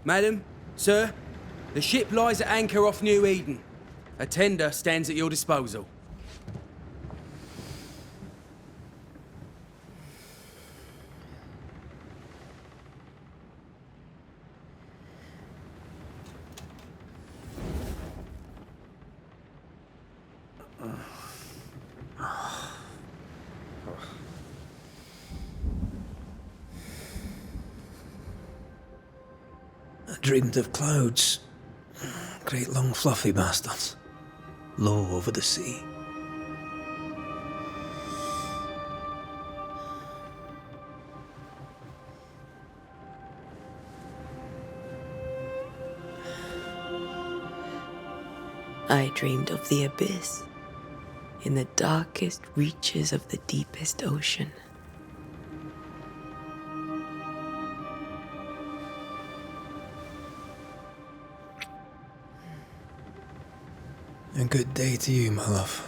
Madam, sir, the ship lies at anchor off New Eden. A tender stands at your disposal. I dreamed of clouds. Great long fluffy bastards. Low over the sea. I dreamed of the abyss, in the darkest reaches of the deepest ocean. A good day to you, my love.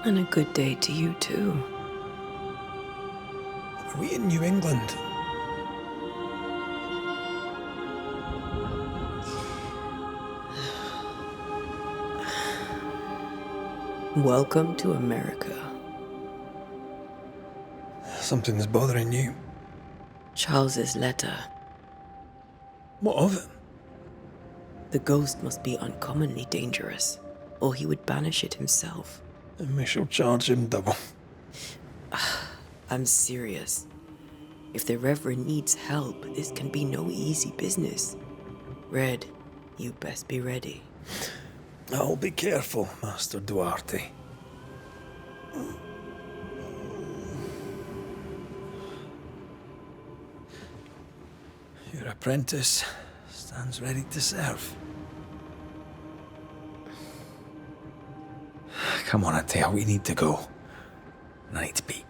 And a good day to you too. Are we in New England? Welcome to America. Something's bothering you. Charles's letter. What of it? The ghost must be uncommonly dangerous, or he would banish it himself. And we shall charge him double. I'm serious. If the Reverend needs help, this can be no easy business. Red, you best be ready. I'll be careful, Master Duarte. Your apprentice stands ready to serve. Come on, Atea, we need to go. I need to be.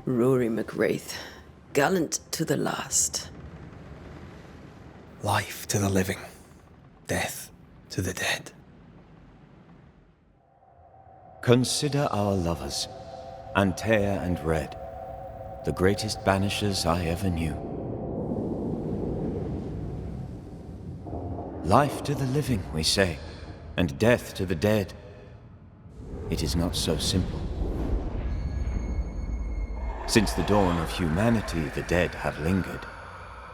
Rory McWraith, gallant to the last. Life to the living, death to the dead. Consider our lovers, Antea and Red, the greatest banishers I ever knew. Life to the living, we say, and death to the dead. It is not so simple. Since the dawn of humanity, the dead have lingered.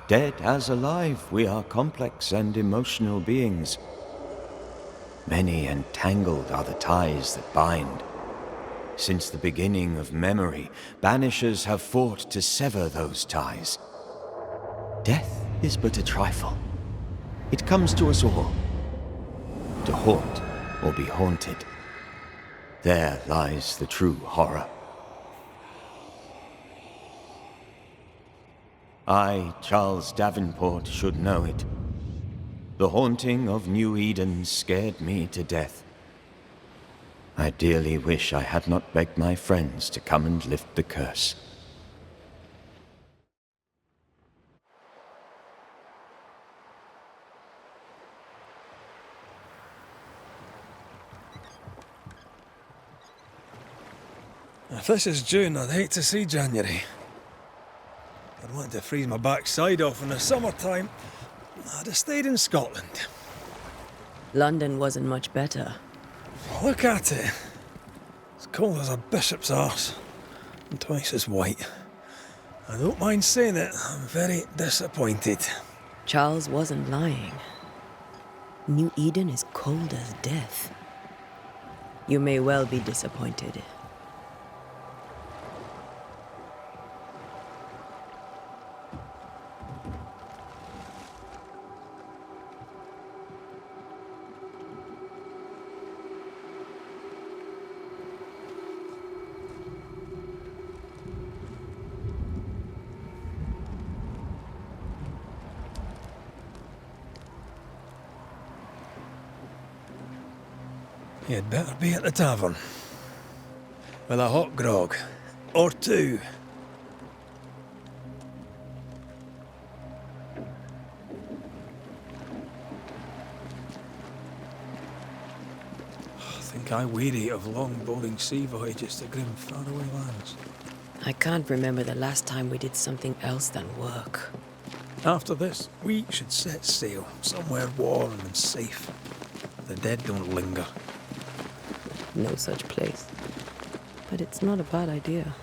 Dead as alive, we are complex and emotional beings. Many and tangled are the ties that bind. Since the beginning of memory, banishers have fought to sever those ties. Death is but a trifle. It comes to us all. To haunt or be haunted. There lies the true horror. I, Charles Davenport, should know it. The haunting of New Eden scared me to death. I dearly wish I had not begged my friends to come and lift the curse. If this is June, I'd hate to see January. I'd want to freeze my backside off in the summertime. I'd have stayed in Scotland. London wasn't much better. Look at it. As cold as a bishop's arse. And twice as white. I don't mind saying it, I'm very disappointed. Charles wasn't lying. New Eden is cold as death. You may well be disappointed. You'd better be at the tavern. With a hot grog. Or two. I think I weary of long, boring sea voyages to grim, faraway lands. I can't remember the last time we did something else than work. After this, we should set sail somewhere warm and safe. The dead don't linger. No such place. But it's not a bad idea.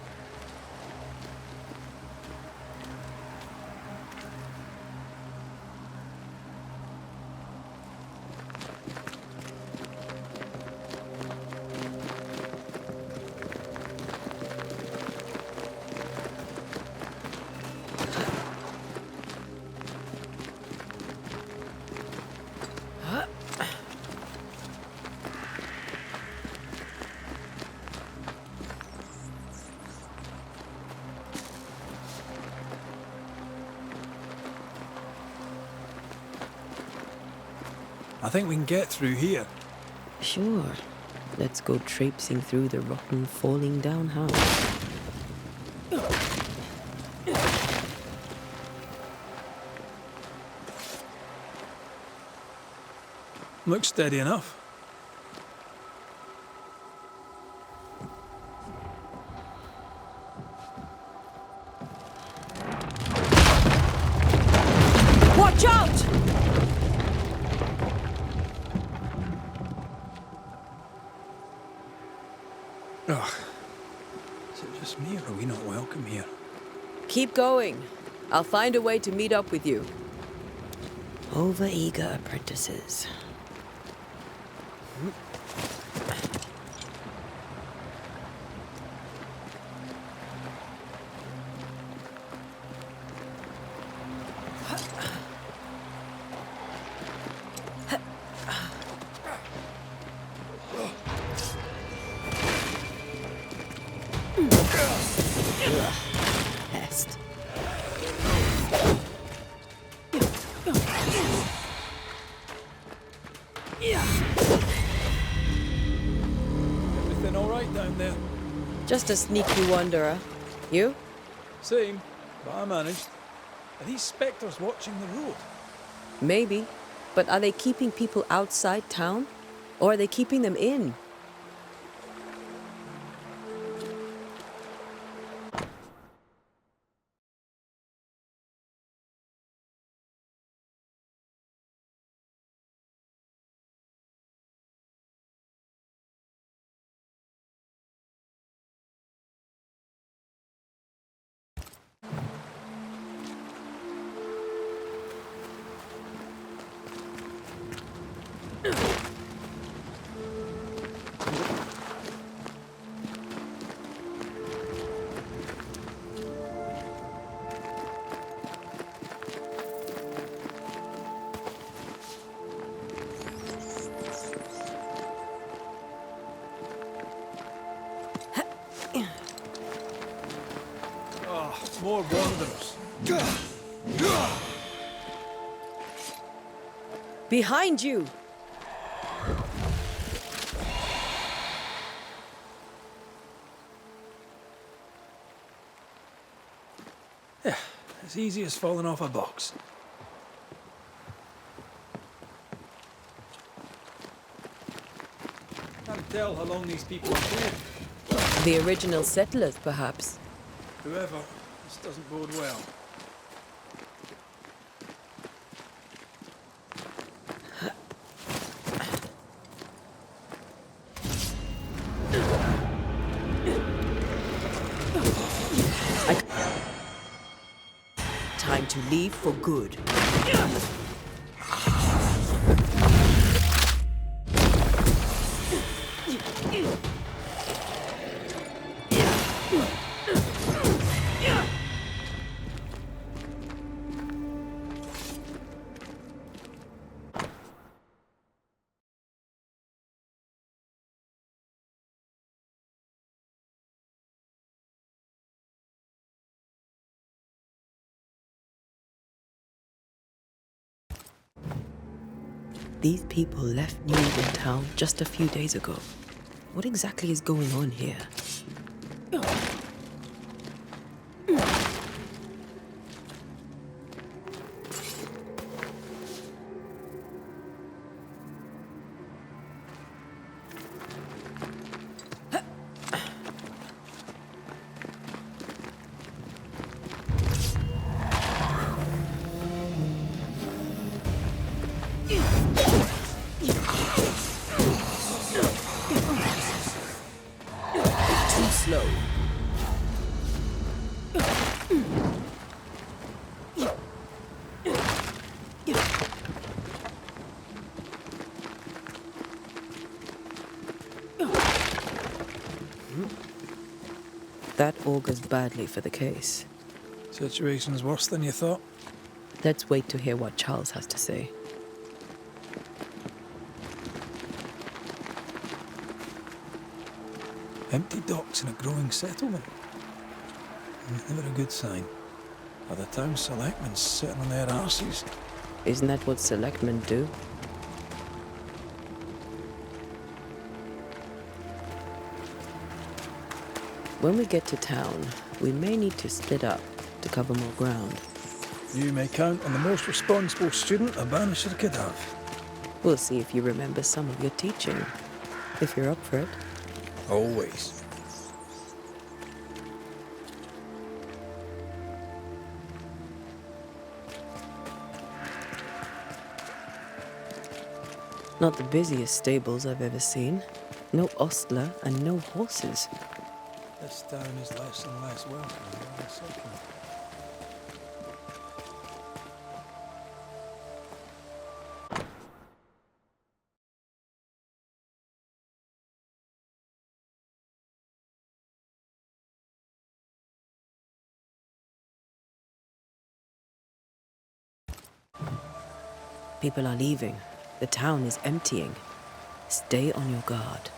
I think we can get through here. Sure. Let's go traipsing through the rotten, falling down house. Looks steady enough. Watch out! Ugh. Is it just me, or are we not welcome here? Keep going. I'll find a way to meet up with you. Over-eager apprentices. Pest. Everything all right down there? Just a sneaky wanderer. You? Same, but I managed. Are these spectres watching the road? Maybe. But are they keeping people outside town? Or are they keeping them in? Oh, more wanderers. Behind you! Yeah, as easy as falling off a box. Can't tell how long these people are here. The original settlers, perhaps. Whoever, this doesn't bode well. Time to leave for good. These people left New Eden town just a few days ago. What exactly is going on here? That augurs badly for the case. Situation's worse than you thought. Let's wait to hear what Charles has to say. Empty docks in a growing settlement. Never a good sign. Are the town selectmen sitting on their arses? Isn't that what selectmen do? When we get to town, we may need to split up to cover more ground. You may count on the most responsible student a Banisher could have. We'll see if you remember some of your teaching, if you're up for it. Always. Not the busiest stables I've ever seen. No ostler and no horses. This town is less and less welcome every second. People are leaving. The town is emptying. Stay on your guard.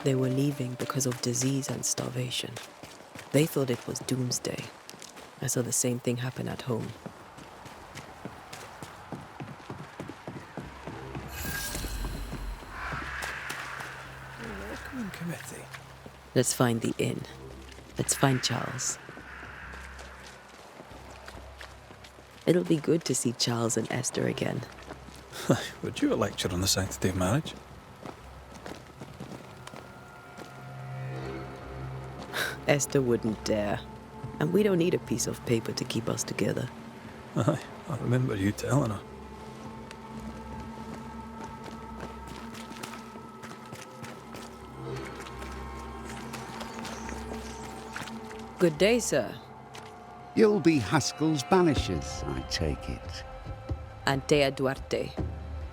They were leaving because of disease and starvation. They thought it was doomsday. I saw the same thing happen at home. Welcoming committee. Let's find the inn. Let's find Charles. It'll be good to see Charles and Esther again. Would you a lecture on the sanctity of marriage? Esther wouldn't dare. And we don't need a piece of paper to keep us together. Aye, I remember you telling her. Good day, sir. You'll be Haskell's Banishers, I take it. Antea Duarte.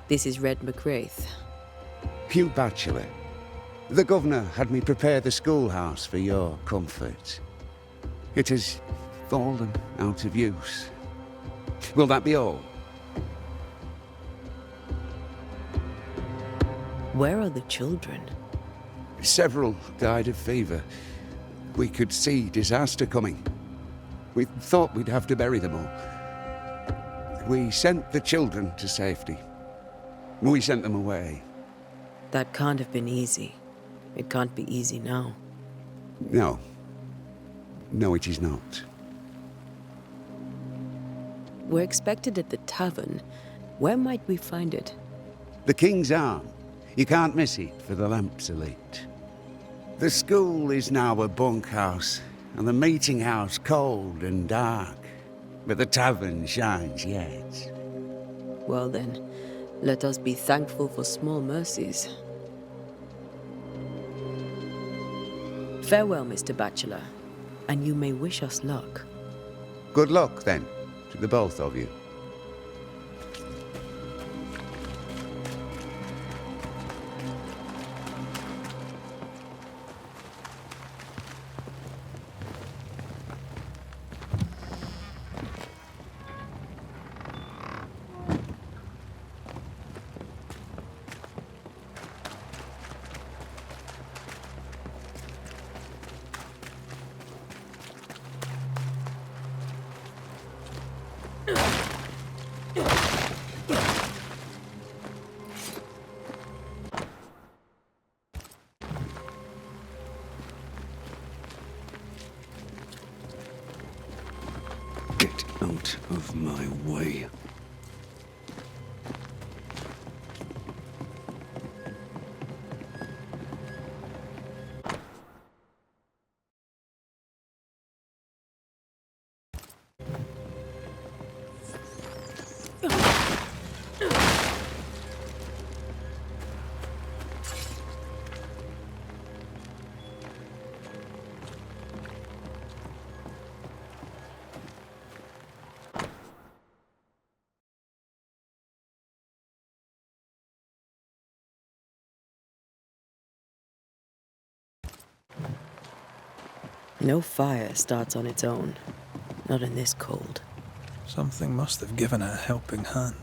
This is Red McWraith. Hugh Bachelor. The governor had me prepare the schoolhouse for your comfort. It has fallen out of use. Will that be all? Where are the children? Several died of fever. We could see disaster coming. We thought we'd have to bury them all. We sent the children to safety. We sent them away. That can't have been easy. It can't be easy now. No. No, it is not. We're expected at the tavern. Where might we find it? The King's Arm. You can't miss it, for the lamps are lit. The school is now a bunkhouse, and the meeting house cold and dark. But the tavern shines yet. Well then, let us be thankful for small mercies. Farewell, Mr. Bachelor, and you may wish us luck. Good luck, then, to the both of you. Get out of my way. No fire starts on its own. Not in this cold. Something must have given it a helping hand.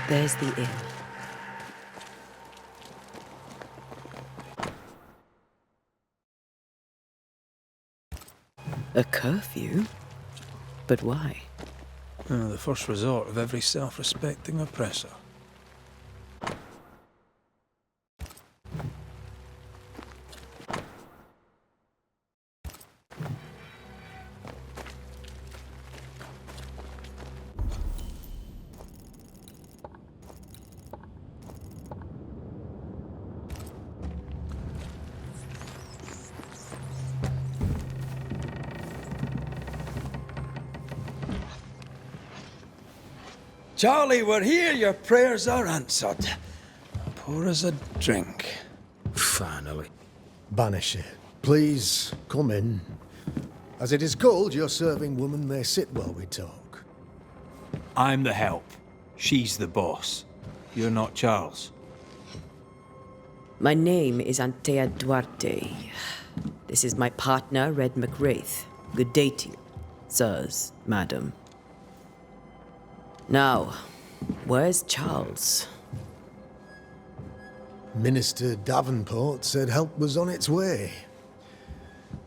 There's the inn. A curfew? But why? The first resort of every self-respecting oppressor. Charlie, we're here. Your prayers are answered. Pour us a drink. Finally. Banisher, please come in. As it is cold, your serving woman may sit while we talk. I'm the help. She's the boss. You're not Charles. My name is Antea Duarte. This is my partner, Red McWraith. Good day to you, sirs, madam. Now, where's Charles? Minister Davenport said help was on its way.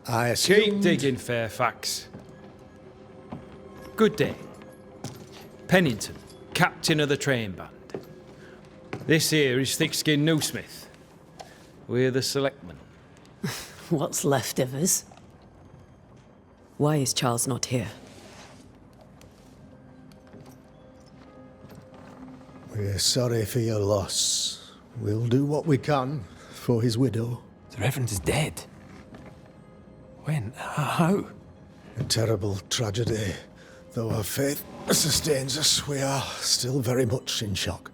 I Keep assumed... digging, Fairfax. Good day. Pennington, captain of the train band. This here is Thickskin Newsmith. We're the selectmen. What's left of us? Why is Charles not here? We're sorry for your loss. We'll do what we can for his widow. The Reverend is dead. When? How? A terrible tragedy. Though our faith sustains us, we are still very much in shock.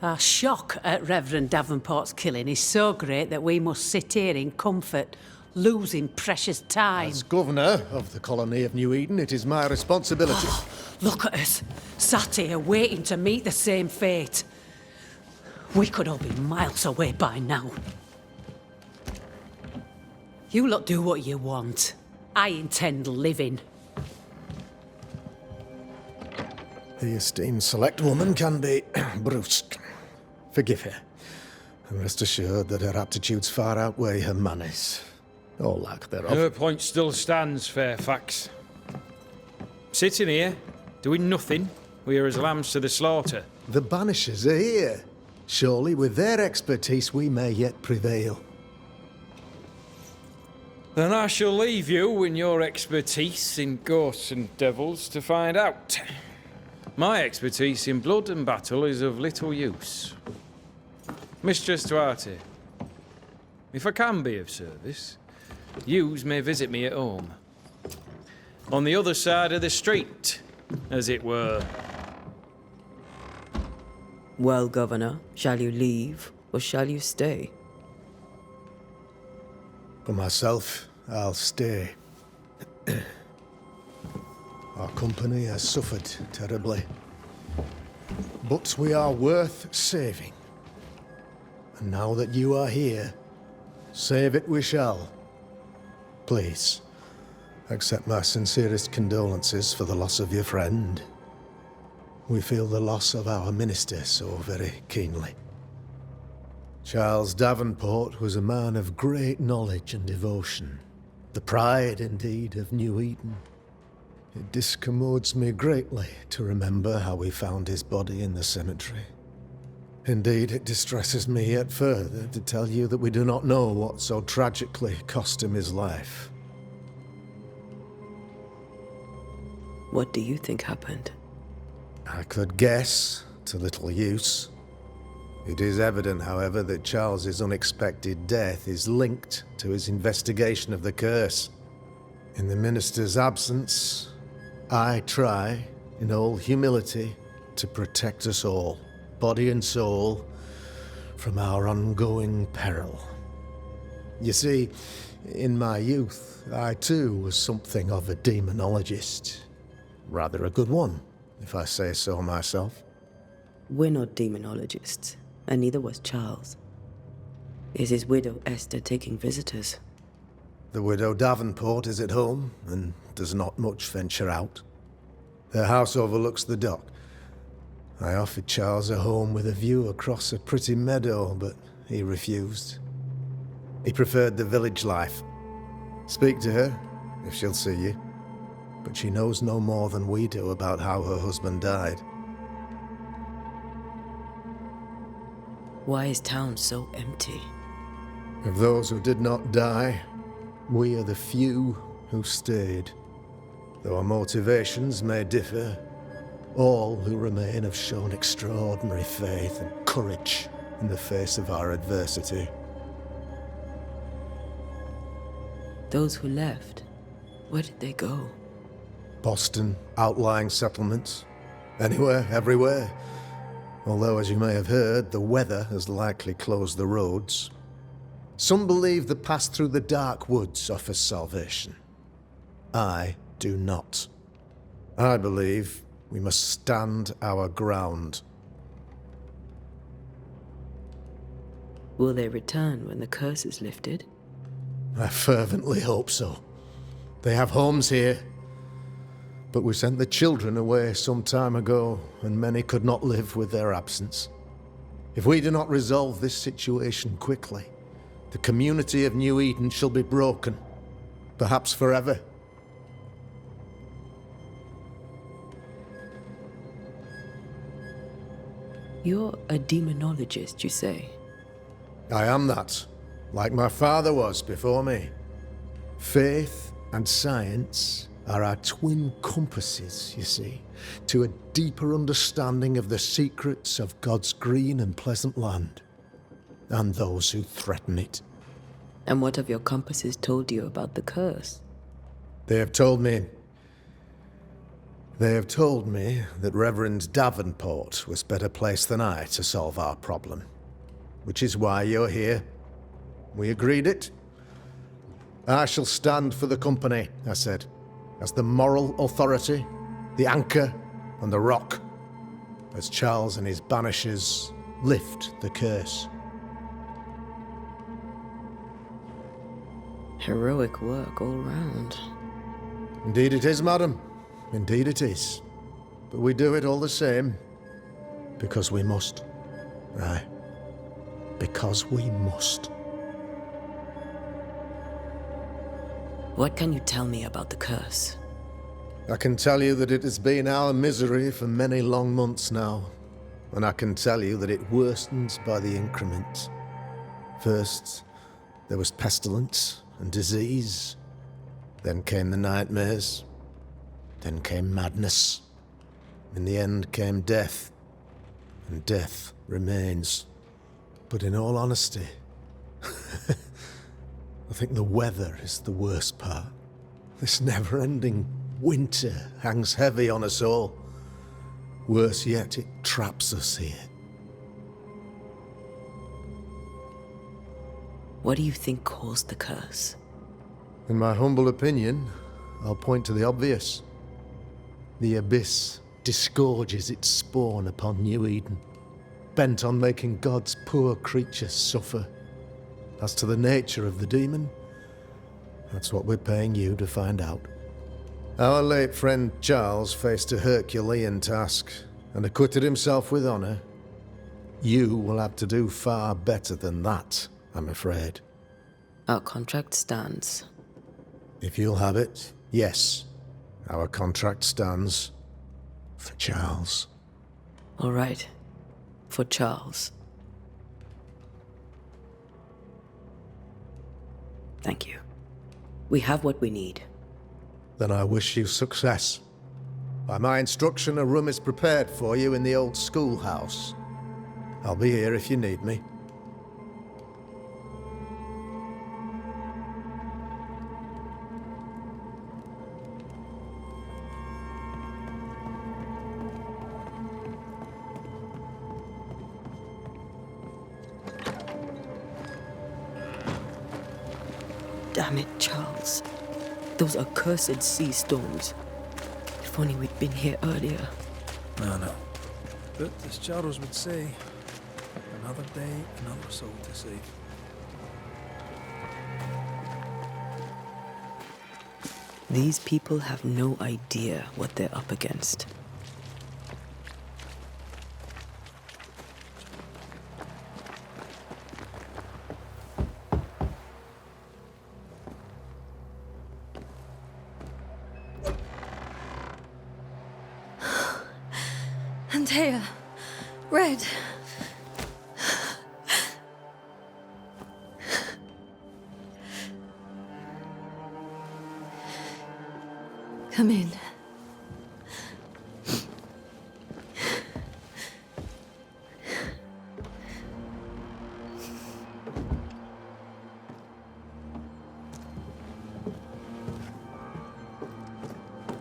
Our shock at Reverend Davenport's killing is so great that we must sit here in comfort, losing precious time. As governor of the colony of New Eden, it is my responsibility. Look at us, sat here waiting to meet the same fate. We could all be miles away by now. You lot do what you want. I intend living. The esteemed select woman can be brusque. Forgive her. And rest assured that her aptitudes far outweigh her manners. Or lack thereof. Her point still stands, Fairfax. Sitting here, doing nothing, we are as lambs to the slaughter. The Banishers are here. Surely with their expertise we may yet prevail. Then I shall leave you and your expertise in ghosts and devils to find out. My expertise in blood and battle is of little use. Mistress Duarte, if I can be of service, yous may visit me at home. On the other side of the street, as it were. Well, Governor, shall you leave or shall you stay? For myself, I'll stay. Our company has suffered terribly. But we are worth saving. And now that you are here, save it we shall. Please, accept my sincerest condolences for the loss of your friend. We feel the loss of our minister so very keenly. Charles Davenport was a man of great knowledge and devotion. The pride, indeed, of New Eden. It discommodes me greatly to remember how we found his body in the cemetery. Indeed, it distresses me yet further to tell you that we do not know what so tragically cost him his life. What do you think happened? I could guess, to little use. It is evident, however, that Charles's unexpected death is linked to his investigation of the curse. In the minister's absence, I try, in all humility, to protect us all, body and soul, from our ongoing peril. You see, in my youth, I too was something of a demonologist. Rather a good one, if I say so myself. We're not demonologists, and neither was Charles. Is his widow Esther taking visitors? The widow Davenport is at home, and does not much venture out. Their house overlooks the dock. I offered Charles a home with a view across a pretty meadow, but he refused. He preferred the village life. Speak to her, if she'll see you. But she knows no more than we do about how her husband died. Why is town so empty? Of those who did not die, we are the few who stayed. Though our motivations may differ, all who remain have shown extraordinary faith and courage in the face of our adversity. Those who left, where did they go? Boston, outlying settlements. Anywhere, everywhere. Although, as you may have heard, the weather has likely closed the roads. Some believe the path through the dark woods offers salvation. I do not. I believe we must stand our ground. Will they return when the curse is lifted? I fervently hope so. They have homes here. But we sent the children away some time ago, and many could not live with their absence. If we do not resolve this situation quickly, the community of New Eden shall be broken, perhaps forever. You're a demonologist, you say? I am that, like my father was before me. Faith and science are our twin compasses, you see, to a deeper understanding of the secrets of God's green and pleasant land, and those who threaten it. And what have your compasses told you about the curse? They have told me that Reverend Davenport was better placed than I to solve our problem, which is why you're here. We agreed it. I shall stand for the company, I said, as the moral authority, the anchor, and the rock, as Charles and his Banishers lift the curse. Heroic work all round. Indeed it is, madam. Indeed it is. But we do it all the same, because we must. Aye, because we must. What can you tell me about the curse? I can tell you that it has been our misery for many long months now, and I can tell you that it worsens by the increment. First, there was pestilence and disease. Then came the nightmares. Then came madness. In the end came death. And death remains. But in all honesty, I think the weather is the worst part. This never-ending winter hangs heavy on us all. Worse yet, it traps us here. What do you think caused the curse? In my humble opinion, I'll point to the obvious. The abyss disgorges its spawn upon New Eden, bent on making God's poor creatures suffer. As to the nature of the demon, that's what we're paying you to find out. Our late friend Charles faced a Herculean task and acquitted himself with honor. You will have to do far better than that, I'm afraid. Our contract stands. If you'll have it, yes. Our contract stands for Charles. All right. For Charles. Thank you. We have what we need. Then I wish you success. By my instruction, a room is prepared for you in the old schoolhouse. I'll be here if you need me. Damn it, Charles. Those accursed sea storms. If only we'd been here earlier. No. But as Charles would say, another day, another soul to save. These people have no idea what they're up against. Antea, Red. Come in.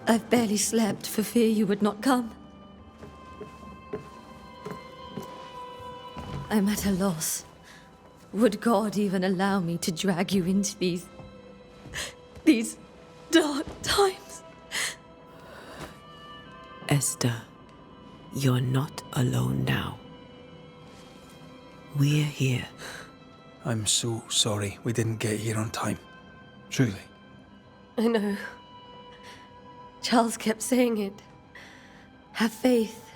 I've barely slept for fear you would not come. I'm at a loss. Would God even allow me to drag you into these dark times? Esther, you're not alone now. We're here. I'm so sorry we didn't get here on time. Truly. I know. Charles kept saying it. Have faith.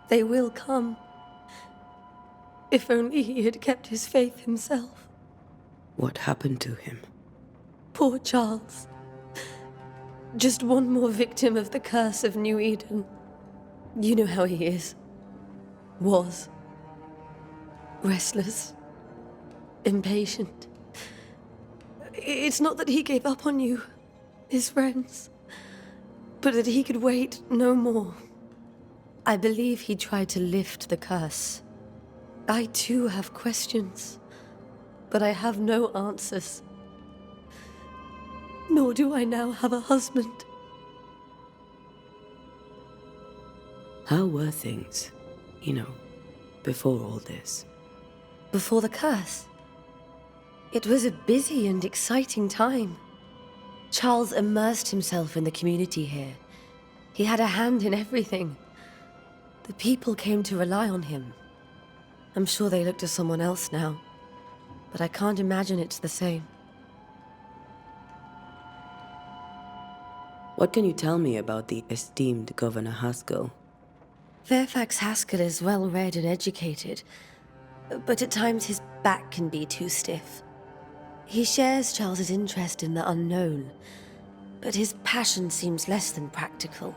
They will come. If only he had kept his faith himself. What happened to him? Poor Charles. Just one more victim of the curse of New Eden. You know how he is. Was. Restless. Impatient. It's not that he gave up on you, his friends, but that he could wait no more. I believe he tried to lift the curse. I too have questions, but I have no answers. Nor do I now have a husband. How were things, before all this? Before the curse? It was a busy and exciting time. Charles immersed himself in the community here. He had a hand in everything. The people came to rely on him. I'm sure they look to someone else now, but I can't imagine it's the same. What can you tell me about the esteemed Governor Haskell? Fairfax Haskell is well-read and educated, but at times his back can be too stiff. He shares Charles's interest in the unknown, but his passion seems less than practical.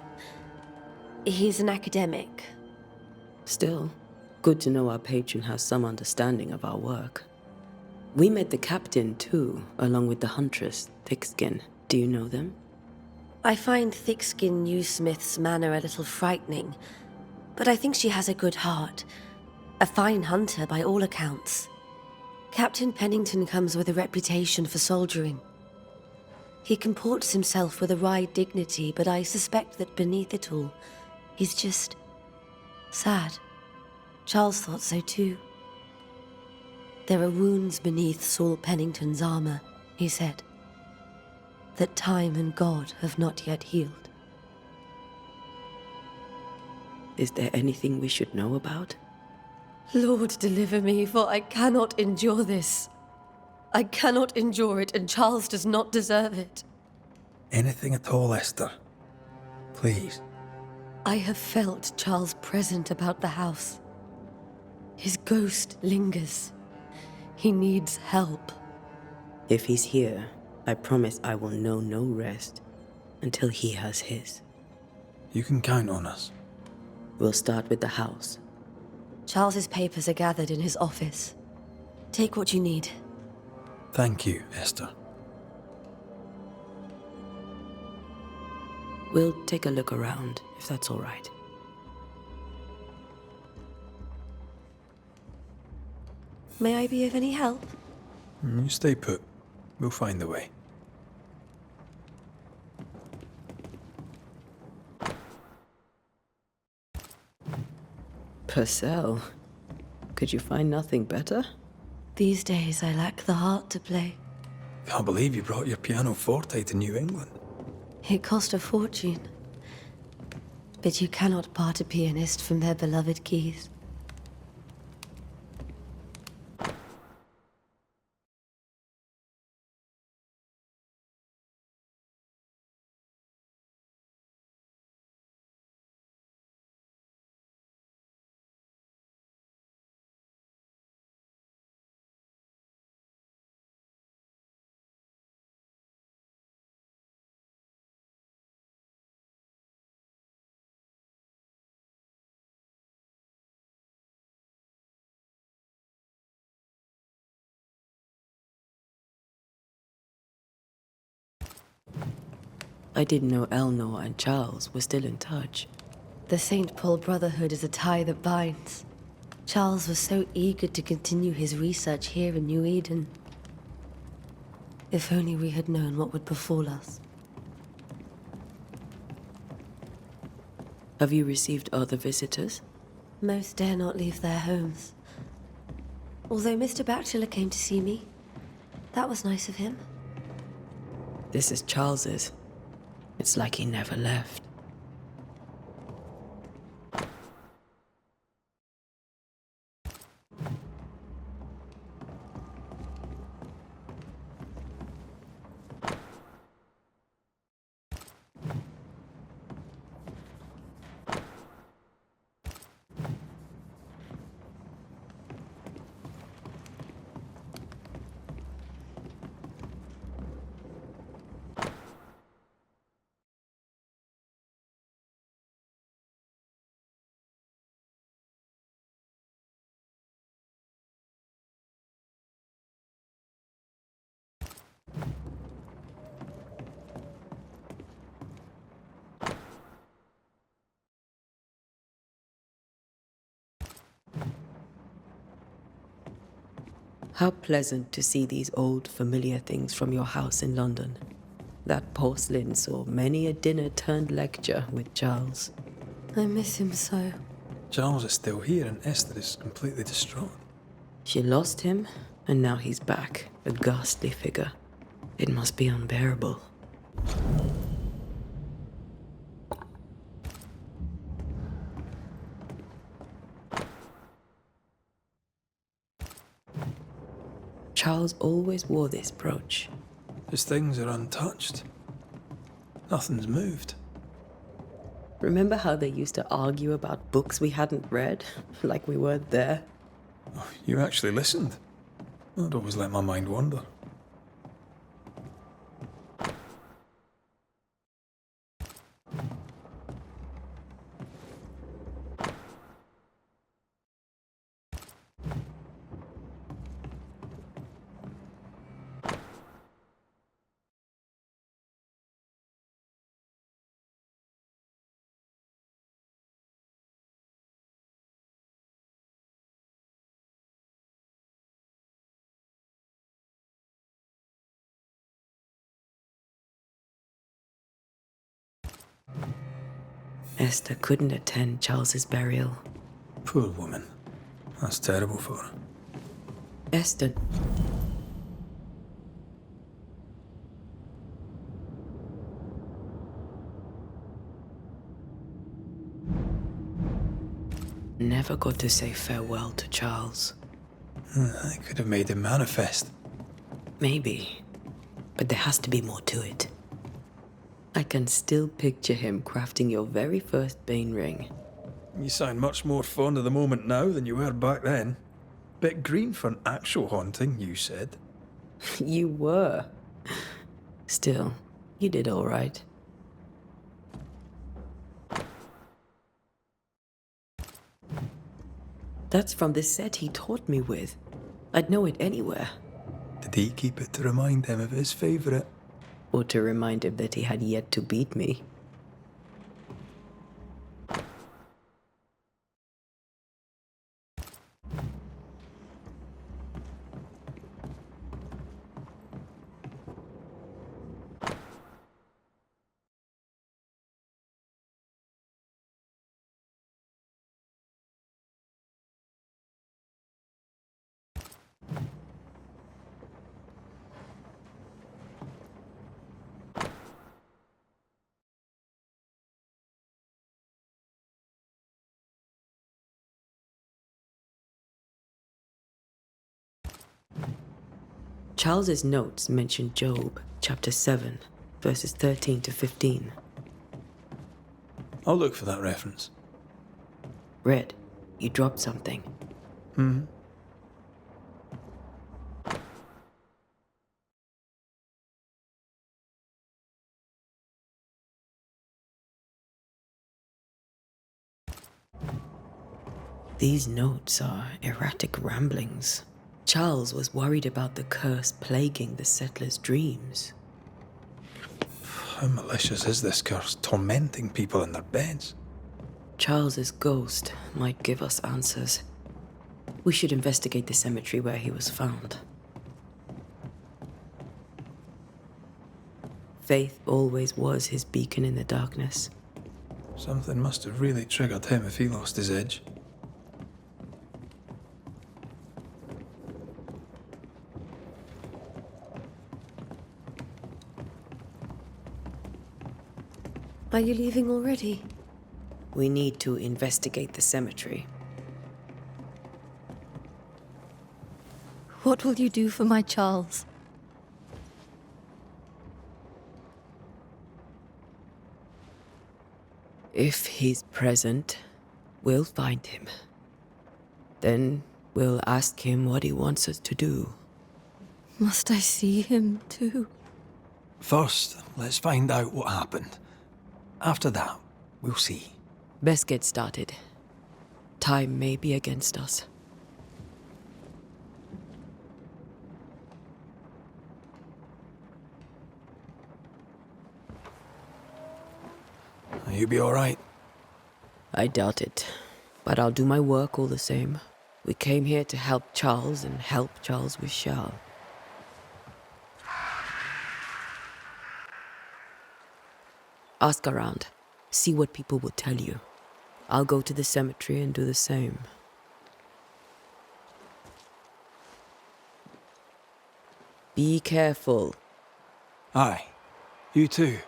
He's an academic. Still, good to know our patron has some understanding of our work. We met the captain, too, along with the huntress, Thickskin. Do you know them? I find Thickskin Newsmith's manner a little frightening, but I think she has a good heart. A fine hunter by all accounts. Captain Pennington comes with a reputation for soldiering. He comports himself with a wry dignity, but I suspect that beneath it all, he's just sad. Charles thought so too. There are wounds beneath Saul Pennington's armor, he said, that time and God have not yet healed. Is there anything we should know about? Lord, deliver me, for I cannot endure this. I cannot endure it, and Charles does not deserve it. Anything at all, Esther. Please. I have felt Charles present about the house. His ghost lingers. He needs help. If he's here, I promise I will know no rest. until he has his. You can count on us. We'll start with the house. Charles's papers are gathered in his office. Take what you need. Thank you, Esther. We'll take a look around, if that's all right. May I be of any help? You stay put. We'll find the way. Purcell, could you find nothing better? These days I lack the heart to play. Can't believe you brought your pianoforte to New England. It cost a fortune. But you cannot part a pianist from their beloved keys. I didn't know Eleanor and Charles were still in touch. The St. Paul Brotherhood is a tie that binds. Charles was so eager to continue his research here in New Eden. If only we had known what would befall us. Have you received other visitors? Most dare not leave their homes. Although Mr. Bachelor came to see me. That was nice of him. This is Charles's. It's like he never left. How pleasant to see these old, familiar things from your house in London. That porcelain saw many a dinner-turned-lecture with Charles. I miss him so. Charles is still here and Esther is completely distraught. She lost him, and now he's back, a ghastly figure. It must be unbearable. Charles always wore this brooch. His things are untouched. Nothing's moved. Remember how they used to argue about books we hadn't read? Like we weren't there? Oh, you actually listened. I'd always let my mind wander. Esther couldn't attend Charles's burial. Poor woman. That's terrible for her. Esther... never got to say farewell to Charles. I could have made him manifest. Maybe. But there has to be more to it. I can still picture him crafting your very first Bane ring. You sound much more fond of the moment now than you were back then. Bit green for an actual haunting, you said. You were. Still, you did all right. That's from the set he taught me with. I'd know it anywhere. Did he keep it to remind him of his favourite? Or to remind him that he had yet to beat me. Charles's notes mention Job, chapter 7, verses 13 to 15. I'll look for that reference. Red, you dropped something. These notes are erratic ramblings. Charles was worried about the curse plaguing the settlers' dreams. How malicious is this curse, tormenting people in their beds? Charles's ghost might give us answers. We should investigate the cemetery where he was found. Faith always was his beacon in the darkness. Something must have really triggered him if he lost his edge. Are you leaving already? We need to investigate the cemetery. What will you do for my Charles? If he's present, we'll find him. Then we'll ask him what he wants us to do. Must I see him too? First, let's find out what happened. After that, we'll see. Best get started. Time may be against us. You be all right? I doubt it, but I'll do my work all the same. We came here to help Charles and help Charles with Charles. Ask around. See what people will tell you. I'll go to the cemetery and do the same. Be careful. Aye. You too.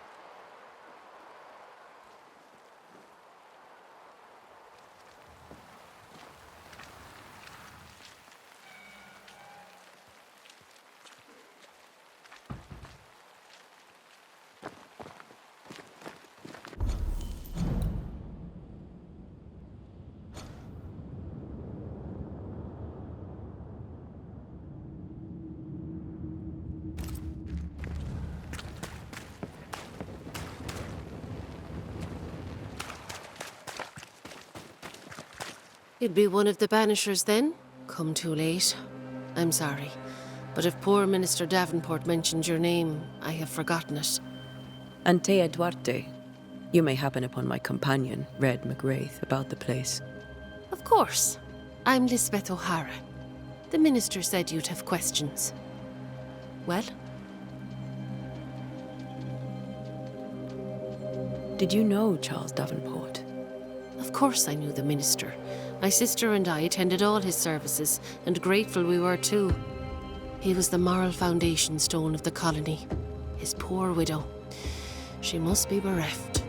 You'd be one of the Banishers then? Come too late. I'm sorry, but if poor Minister Davenport mentioned your name, I have forgotten it. Antea Duarte. You may happen upon my companion, Red McGrath, about the place. Of course. I'm Lisbeth O'Hara. The Minister said you'd have questions. Well? Did you know Charles Davenport? Of course I knew the Minister. My sister and I attended all his services, and grateful we were too. He was the moral foundation stone of the colony. His poor widow. She must be bereft.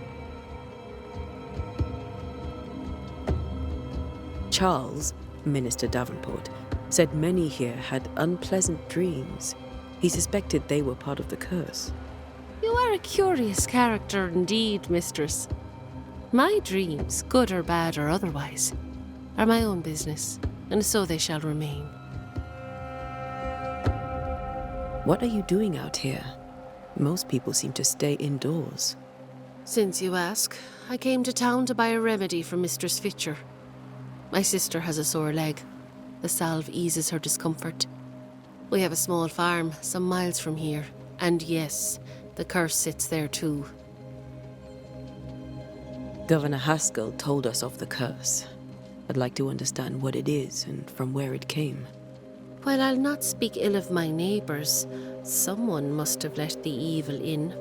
Charles, Minister Davenport, said many here had unpleasant dreams. He suspected they were part of the curse. You are a curious character indeed, mistress. My dreams, good or bad or otherwise, are my own business, and so they shall remain. What are you doing out here? Most people seem to stay indoors. Since you ask, I came to town to buy a remedy for Mistress Fitcher. My sister has a sore leg. The salve eases her discomfort. We have a small farm some miles from here. And yes, the curse sits there too. Governor Haskell told us of the curse. I'd like to understand what it is and from where it came. While I'll not speak ill of my neighbours, someone must have let the evil in.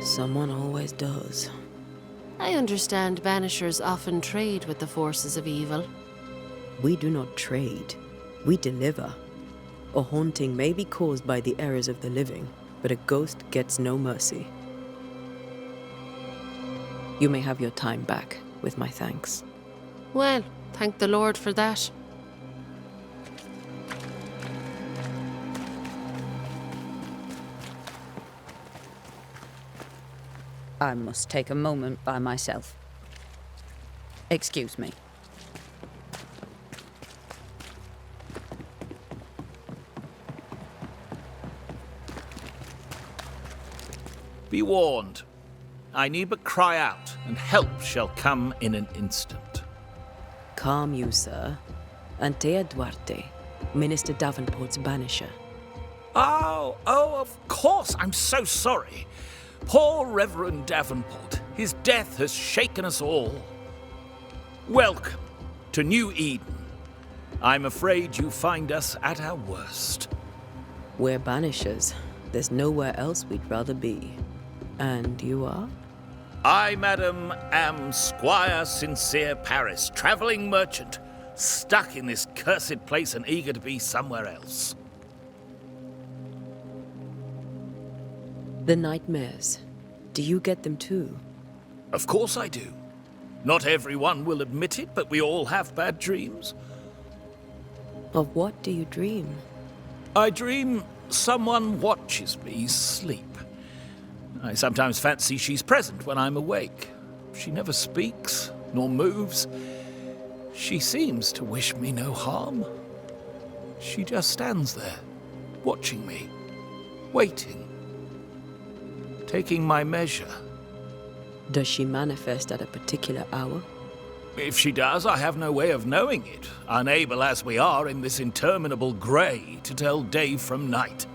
Someone always does. I understand Banishers often trade with the forces of evil. We do not trade. We deliver. A haunting may be caused by the errors of the living, but a ghost gets no mercy. You may have your time back, with my thanks. Well, thank the Lord for that. I must take a moment by myself. Excuse me. Be warned. I need but cry out, and help shall come in an instant. Calm you, sir. Antea Duarte, Minister Davenport's banisher. Oh, of course. I'm so sorry. Poor Reverend Davenport. His death has shaken us all. Welcome to New Eden. I'm afraid you find us at our worst. We're banishers. There's nowhere else we'd rather be. And you are? I, madam, am Squire Sincere Paris, travelling merchant, stuck in this cursed place and eager to be somewhere else. The nightmares. Do you get them too? Of course I do. Not everyone will admit it, but we all have bad dreams. Of what do you dream? I dream someone watches me sleep. I sometimes fancy she's present when I'm awake. She never speaks, nor moves. She seems to wish me no harm. She just stands there, watching me, waiting, taking my measure. Does she manifest at a particular hour? If she does, I have no way of knowing it, unable as we are in this interminable grey to tell day from night.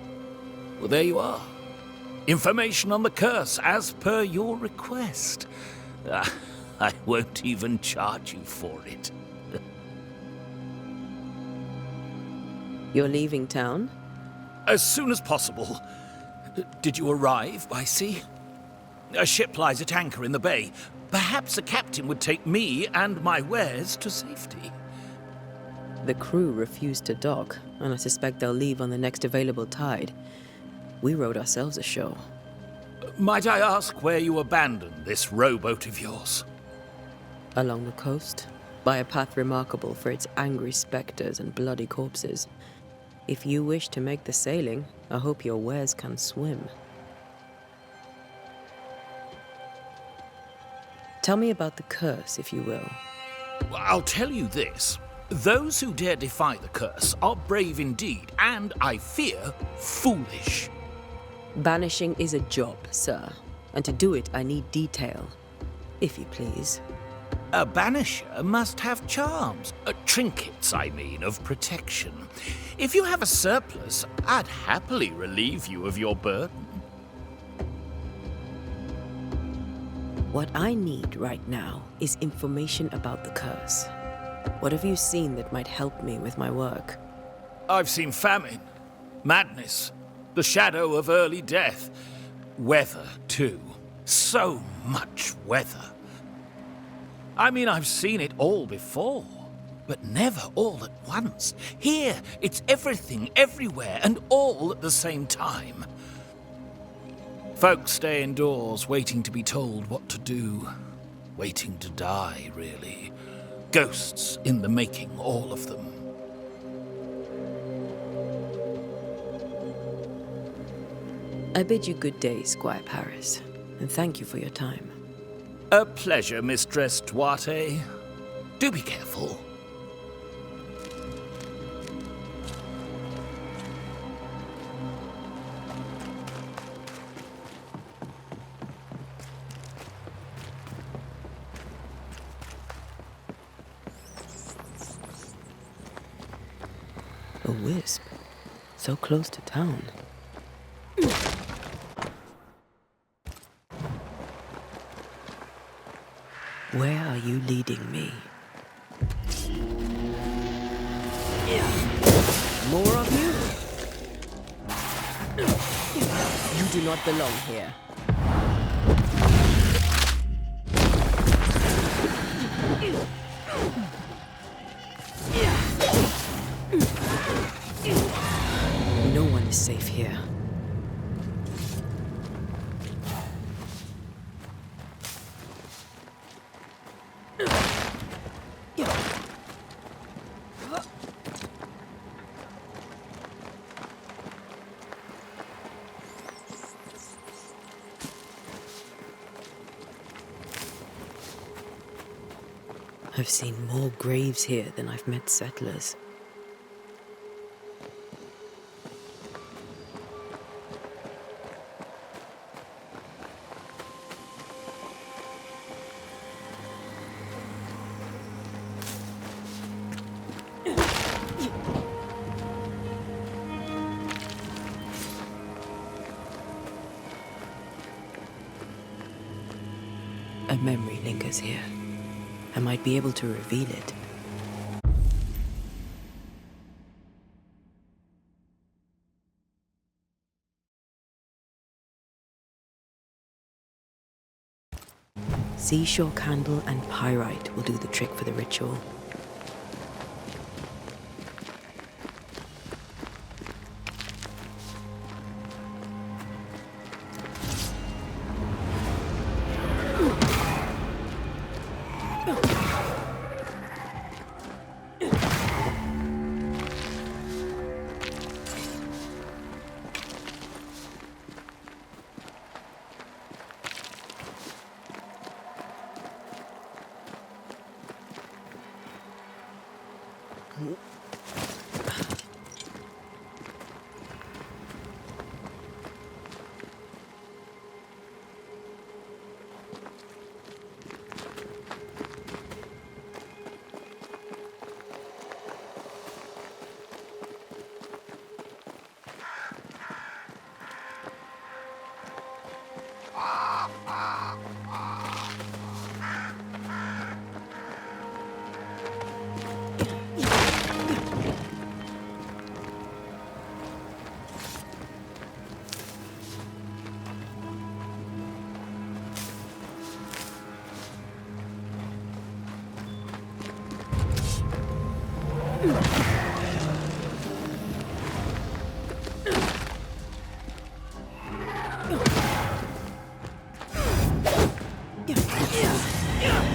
Well, there you are. Information on the curse, as per your request. I won't even charge you for it. You're leaving town? As soon as possible. Did you arrive by sea? A ship lies at anchor in the bay. Perhaps a captain would take me and my wares to safety. The crew refused to dock, and I suspect they'll leave on the next available tide. We rode ourselves ashore. Might I ask where you abandoned this rowboat of yours? Along the coast, by a path remarkable for its angry spectres and bloody corpses. If you wish to make the sailing, I hope your wares can swim. Tell me about the curse, if you will. I'll tell you this. Those who dare defy the curse are brave indeed, and, I fear, foolish. Banishing is a job, sir. And to do it, I need detail. If you please. A banisher must have charms. Trinkets, I mean, of protection. If you have a surplus, I'd happily relieve you of your burden. What I need right now is information about the curse. What have you seen that might help me with my work? I've seen famine, madness, the shadow of early death. Weather, too. So much weather. I mean, I've seen it all before, but never all at once. Here, it's everything, everywhere, and all at the same time. Folks stay indoors, waiting to be told what to do. Waiting to die, really. Ghosts in the making, all of them. I bid you good day, Squire Paris, and thank you for your time. A pleasure, Mistress Duarte. Do be careful. a wisp, so close to town. Where are you leading me? More of you? You do not belong here. No one is safe here. I've seen more graves here than I've met settlers. A memory lingers here. I might be able to reveal it. Seashore candle and pyrite will do the trick for the ritual.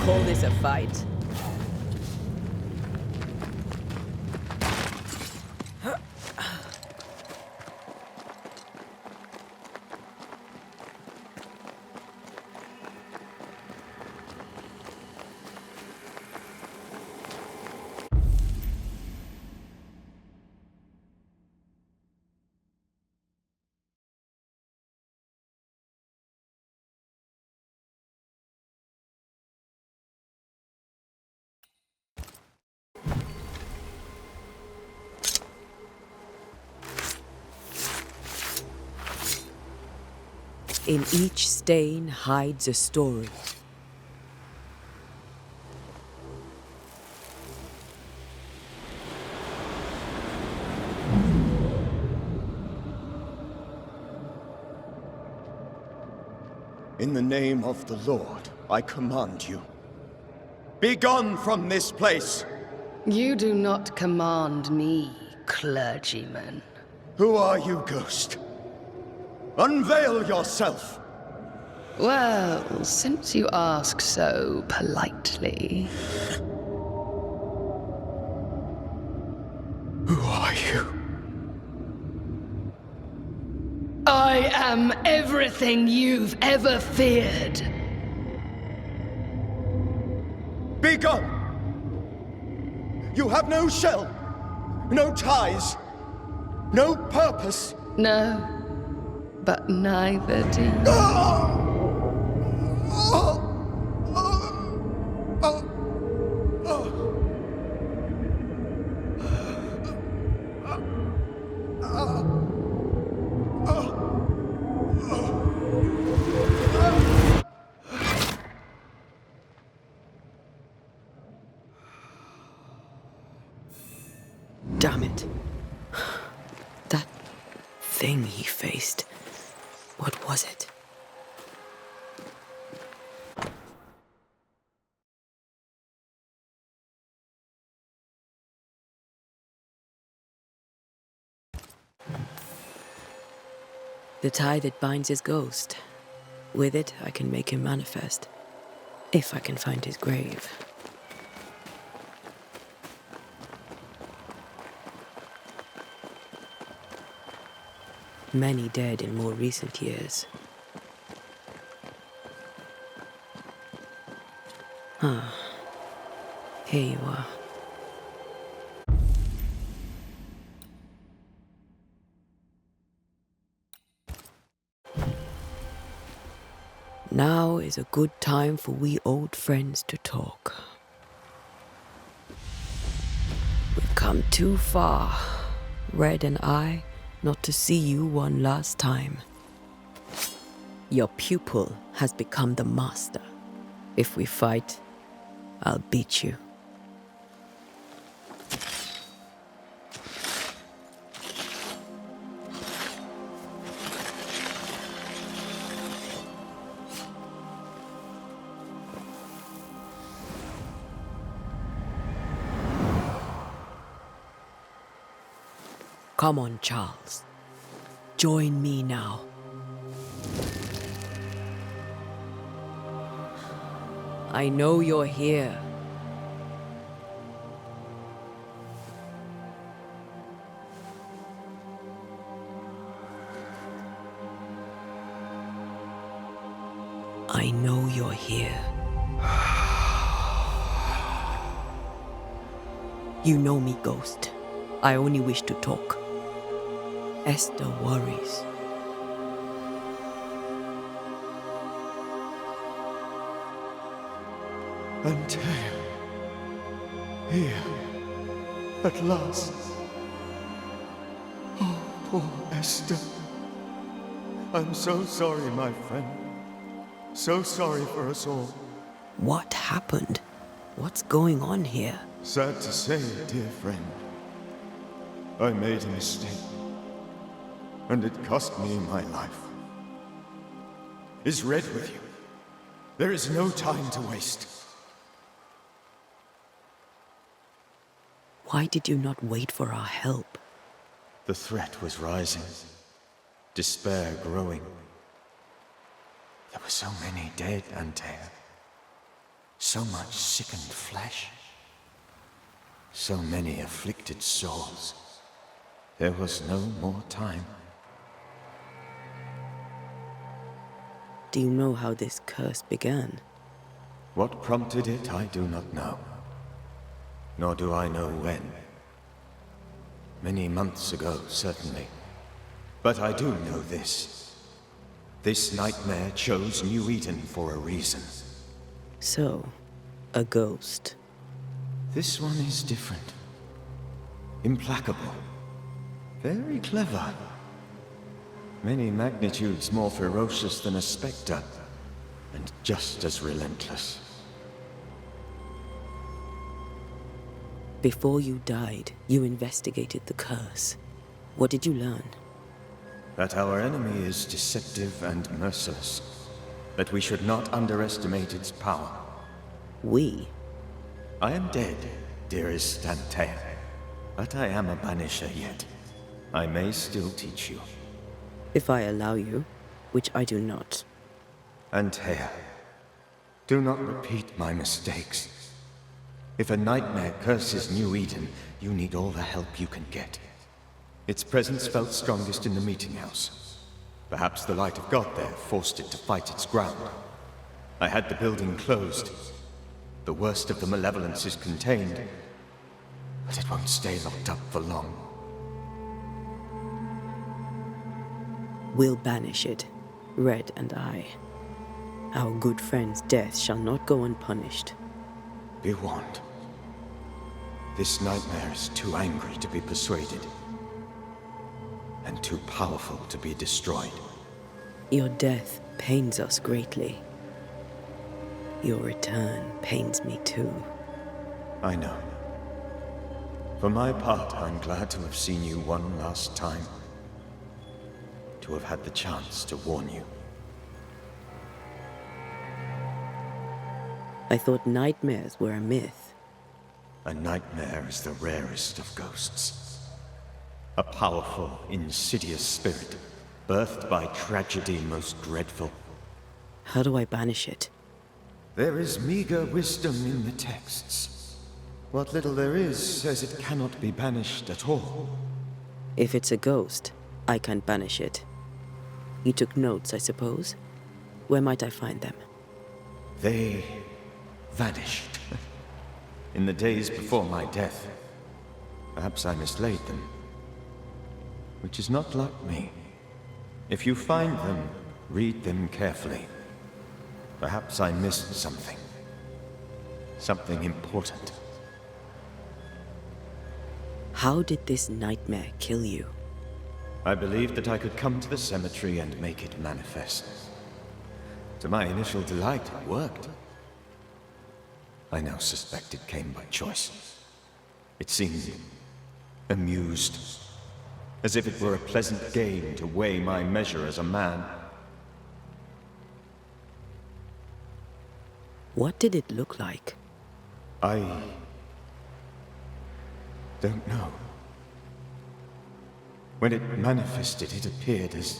Call this a fight? In each stain hides a story. In the name of the Lord, I command you. Be gone from this place! You do not command me, clergyman. Who are you, ghost? Unveil yourself! Well, since you ask so politely... Who are you? I am everything you've ever feared. Be gone! You have no shell, no ties, no purpose. No, but neither do you. Damn it. That thing he faced. What was it? The tie that binds his ghost. With it, I can make him manifest. If I can find his grave. Many dead in more recent years. Ah, here you are. Now is a good time for we old friends to talk. We've come too far, Red and I, not to see you one last time. Your pupil has become the master. If we fight, I'll beat you. Come on, Charles. Join me now. I know you're here. I know you're here. You know me, Ghost. I only wish to talk. Esther worries. Antea. Here. At last. Oh, poor Esther. I'm so sorry, my friend. So sorry for us all. What happened? What's going on here? Sad to say, dear friend. I made a mistake. And it cost me my life. Is Red with you? There is no time to waste. Why did you not wait for our help? The threat was rising. Despair growing. There were so many dead, Antea. So much sickened flesh. So many afflicted souls. There was no more time. Do you know how this curse began? What prompted it, I do not know. Nor do I know when. Many months ago, certainly. But I do know this. This nightmare chose New Eden for a reason. So, a ghost. This one is different. Implacable. Very clever. Many magnitudes more ferocious than a spectre, and just as relentless. Before you died, you investigated the curse. What did you learn? That our enemy is deceptive and merciless. That we should not underestimate its power. We? I am dead, dearest Antea. But I am a Banisher yet. I may still teach you. If I allow you, which I do not. Antea, do not repeat my mistakes. If a nightmare curses New Eden, you need all the help you can get. Its presence felt strongest in the meeting house. Perhaps the light of God there forced it to fight its ground. I had the building closed. The worst of the malevolence is contained, but it won't stay locked up for long. We'll banish it, Red and I. Our good friend's death shall not go unpunished. Be warned. This nightmare is too angry to be persuaded, and too powerful to be destroyed. Your death pains us greatly. Your return pains me too. I know. For my part, I'm glad to have seen you one last time. To have had the chance to warn you. I thought nightmares were a myth. A nightmare is the rarest of ghosts. A powerful, insidious spirit, birthed by tragedy most dreadful. How do I banish it? There is meager wisdom in the texts. What little there is says it cannot be banished at all. If it's a ghost, I can't banish it. You took notes, I suppose? Where might I find them? They vanished. In the days before my death. Perhaps I mislaid them. Which is not like me. If you find them, read them carefully. Perhaps I missed something. Something important. How did this nightmare kill you? I believed that I could come to the cemetery and make it manifest. To my initial delight, it worked. I now suspect it came by choice. It seemed amused, as if it were a pleasant game to weigh my measure as a man. What did it look like? I don't know. When it manifested, it appeared as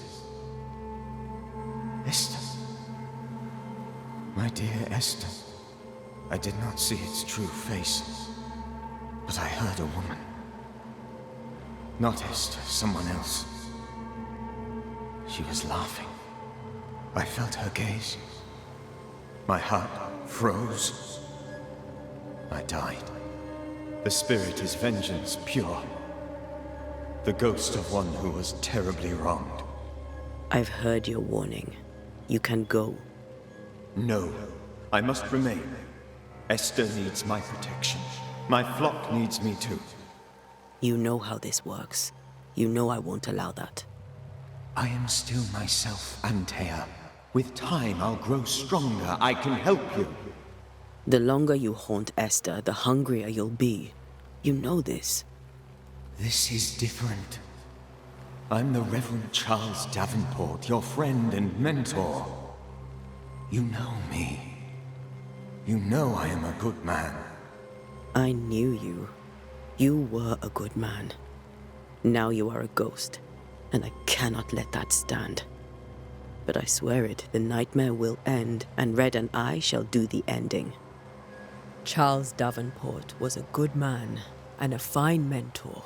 Esther. My dear Esther. I did not see its true face, but I heard a woman. Not Esther, someone else. She was laughing. I felt her gaze. My heart froze. I died. The spirit is vengeance pure. The ghost of one who was terribly wronged. I've heard your warning. You can go. No, I must remain. Esther needs my protection. My flock needs me too. You know how this works. You know I won't allow that. I am still myself, Antea. With time, I'll grow stronger. I can help you. The longer you haunt Esther, the hungrier you'll be. You know this. This is different. I'm the Reverend Charles Davenport, your friend and mentor. You know me. You know I am a good man. I knew you. You were a good man. Now you are a ghost, and I cannot let that stand. But I swear it, the nightmare will end, and Red and I shall do the ending. Charles Davenport was a good man, and a fine mentor.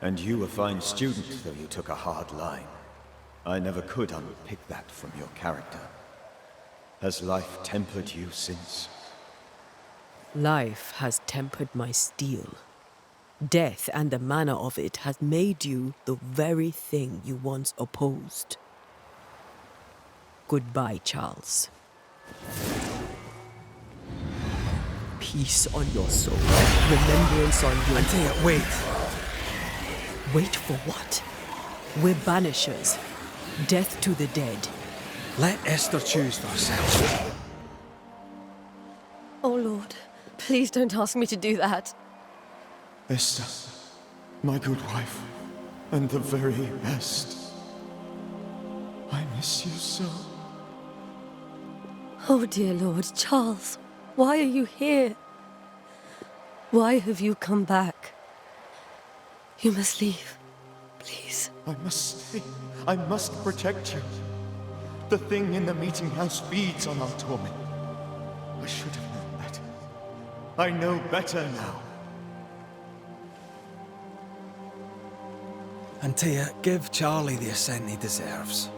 And you a fine student, though you took a hard line. I never could unpick that from your character. Has life tempered you since? Life has tempered my steel. Death and the manner of it has made you the very thing you once opposed. Goodbye, Charles. Peace on your soul. Remembrance on your... Antea, wait. Wait for what? We're banishers. Death to the dead. Let Esther choose for herself. Oh, Lord. Please don't ask me to do that. Esther, my good wife, and the very best. I miss you so. Oh, dear Lord, Charles, why are you here? Why have you come back? You must leave, please. I must stay. I must protect you. The thing in the meeting house feeds on our torment. I should have known better. I know better now. Antea, give Charlie the ascent he deserves.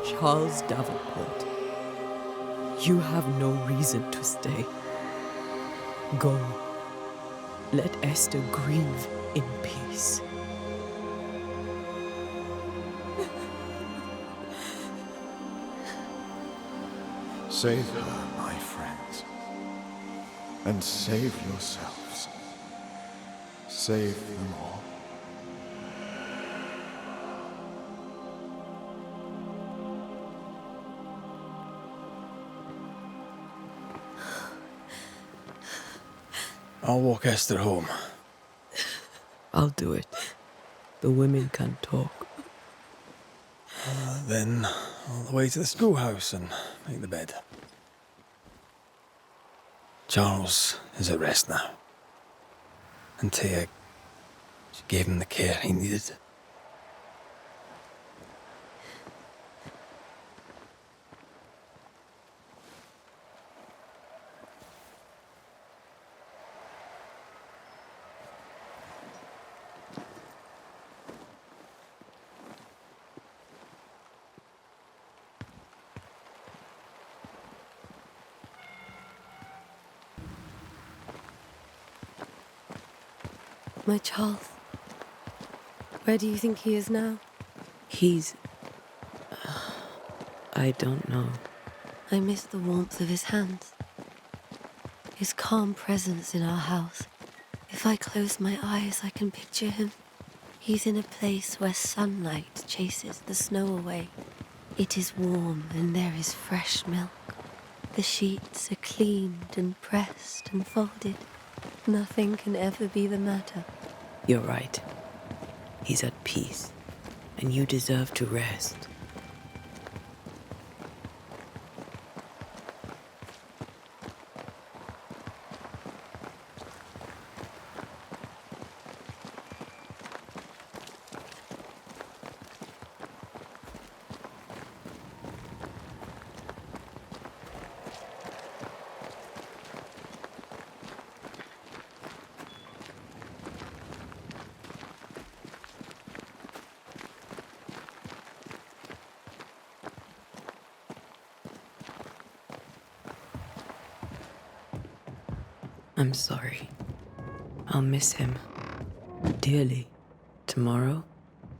Charles Davenport, you have no reason to stay. Go. Let Esther grieve in peace. Save her, my friends. And save yourselves. Save them all. I'll walk Esther home. I'll do it. The women can't talk. Then all the way to the schoolhouse and make the bed. Charles is at rest now. And Tia, she gave him the care he needed. My Charles. Where do you think he is now? He's... I don't know. I miss the warmth of his hands. His calm presence in our house. If I close my eyes, I can picture him. He's in a place where sunlight chases the snow away. It is warm and there is fresh milk. The sheets are cleaned and pressed and folded. Nothing can ever be the matter. You're right. He's at peace, and you deserve to rest. I'm sorry. I'll miss him dearly. Tomorrow,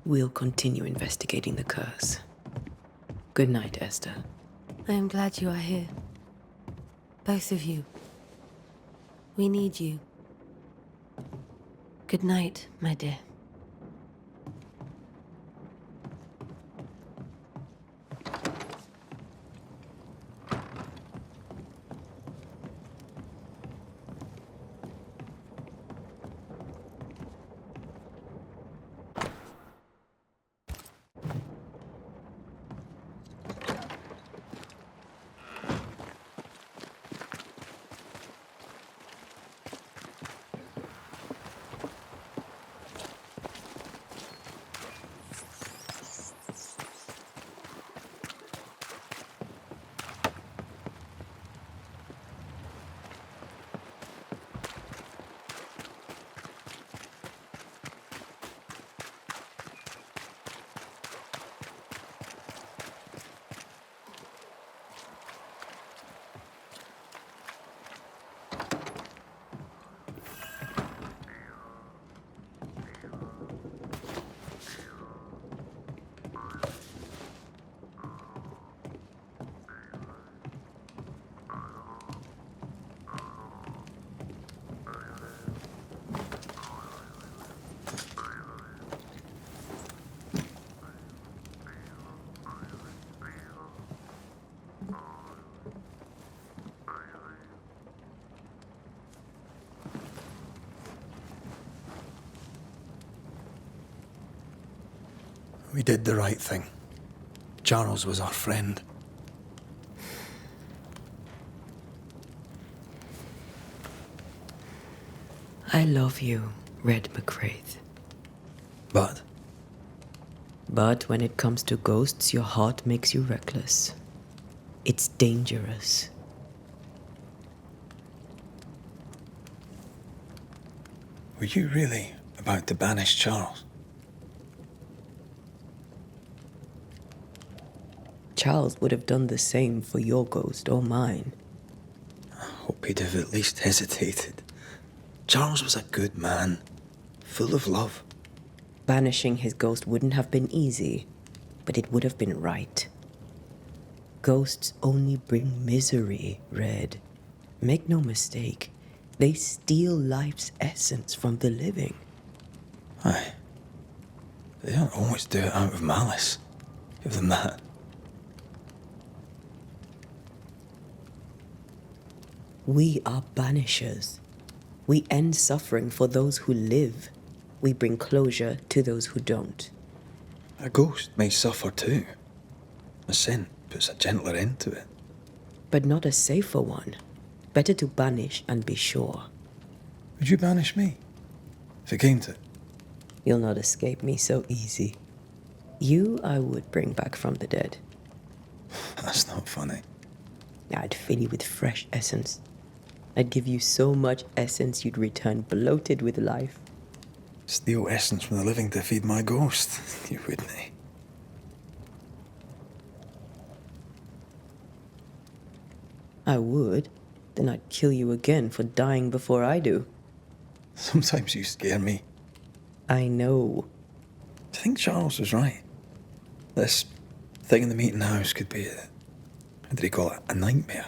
we'll continue investigating the curse. Good night, Esther. I am glad you are here. Both of you. We need you. Good night, my dear. We did the right thing. Charles was our friend. I love you, Red McCraith. But? But when it comes to ghosts, your heart makes you reckless. It's dangerous. Were you really about to banish Charles? Charles would have done the same for your ghost or mine. I hope he'd have at least hesitated. Charles was a good man, full of love. Banishing his ghost wouldn't have been easy, but it would have been right. Ghosts only bring misery, Red. Make no mistake, they steal life's essence from the living. Aye. They don't always do it out of malice. Give them that. We are banishers. We end suffering for those who live. We bring closure to those who don't. A ghost may suffer too. A sin puts a gentler end to it. But not a safer one. Better to banish and be sure. Would you banish me? If it came to it? You'll not escape me so easy. You I would bring back from the dead. That's not funny. I'd fill you with fresh essence. I'd give you so much essence you'd return bloated with life. Steal essence from the living to feed my ghost. You wouldn't. I would. Then I'd kill you again for dying before I do. Sometimes you scare me. I know. Do you think Charles was right? This thing in the meeting house could be how did he call it? A nightmare?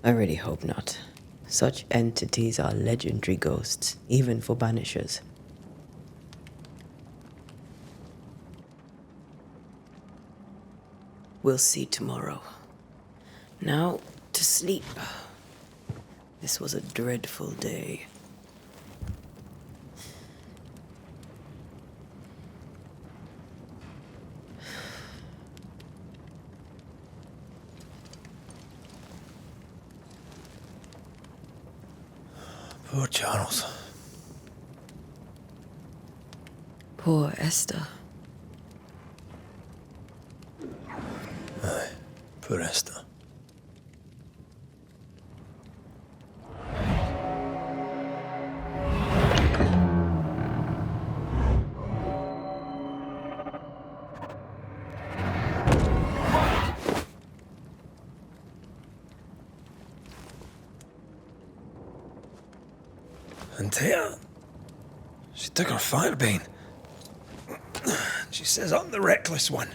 I really hope not. Such entities are legendary ghosts, even for Banishers. We'll see tomorrow. Now, to sleep. This was a dreadful day. Poor Charles. Poor Esther. Aye, poor Esther. And Tia, she took her firebane. She says I'm the reckless one.